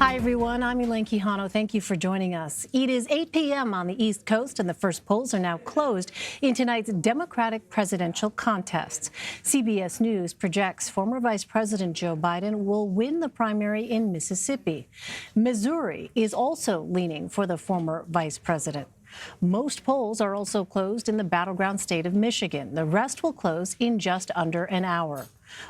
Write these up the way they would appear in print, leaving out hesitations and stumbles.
Hi, everyone. I'm Elaine Quijano. Thank you for joining us. It is 8 p.m. on the East Coast, and the first polls are now closed in tonight's Democratic presidential contests. CBS News projects former Vice President Joe Biden will win the primary in Mississippi. Missouri is also leaning for the former vice president. Most polls are also closed in the battleground state of Michigan. The rest will close in just under an hour.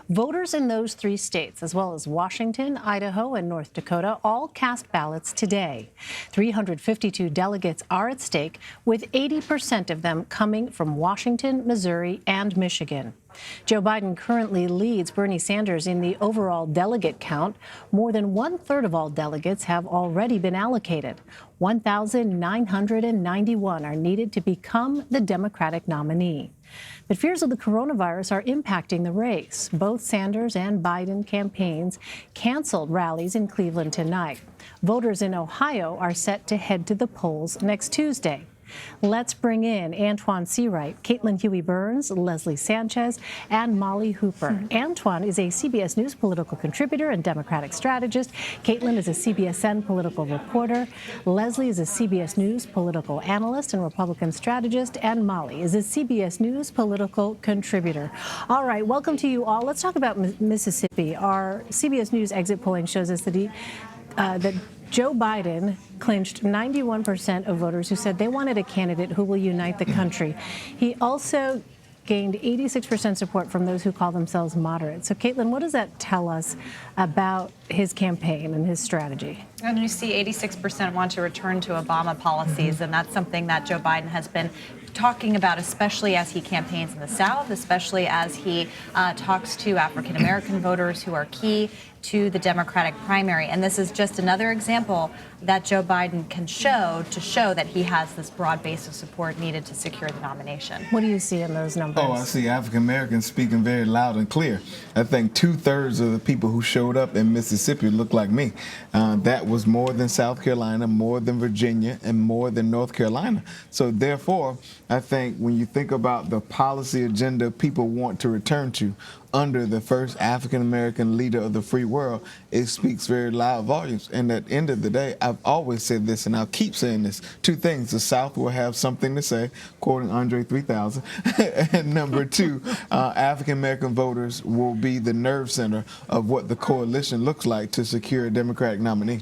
Voters in those three states, as well as Washington, Idaho, and North Dakota, all cast ballots today. 352 delegates are at stake, with 80% of them coming from Washington, Missouri, and Michigan. Joe Biden currently leads Bernie Sanders in the overall delegate count. More than one-third of all delegates have already been allocated. 1,991 are needed to become the Democratic nominee. But fears of the coronavirus are impacting the race. Both Sanders and Biden campaigns canceled rallies in Cleveland tonight. Voters in Ohio are set to head to the polls next Tuesday. Let's bring in Antjuan Seawright, Caitlin Huey-Burns, Leslie Sanchez, and Molly Hooper. Antjuan is a CBS News political contributor and Democratic strategist. Caitlin is a CBSN political reporter. Leslie is a CBS News political analyst and Republican strategist. And Molly is a CBS News political contributor. All right, welcome to you all. Let's talk about Mississippi. Our CBS News exit polling shows us that that Joe Biden clinched 91% of voters who said they wanted a candidate who will unite the country. He also gained 86% support from those who call themselves moderate. So, Caitlin, what does that tell us about his campaign and his strategy? And you see 86% want to return to Obama policies, and that's something that Joe Biden has been talking about, especially as he campaigns in the South, especially as he talks to African-American voters who are key to the Democratic primary. And this is just another example that Joe Biden can show that he has this broad base of support needed to secure the nomination. What do you see in those numbers? Oh, I see African-Americans speaking very loud and clear. I think 2/3 of the people who showed up in Mississippi look like me. That was more than South Carolina, more than Virginia, and more than North Carolina. So therefore, I think when you think about the policy agenda people want to return to under the first African-American leader of the free world, it speaks very loud volumes. And at the end of the day, I've always said this, and I'll keep saying this. Two things: the South will have something to say, quoting Andre 3000. And number two, African-American voters will be the nerve center of what the coalition looks like to secure a Democratic nominee.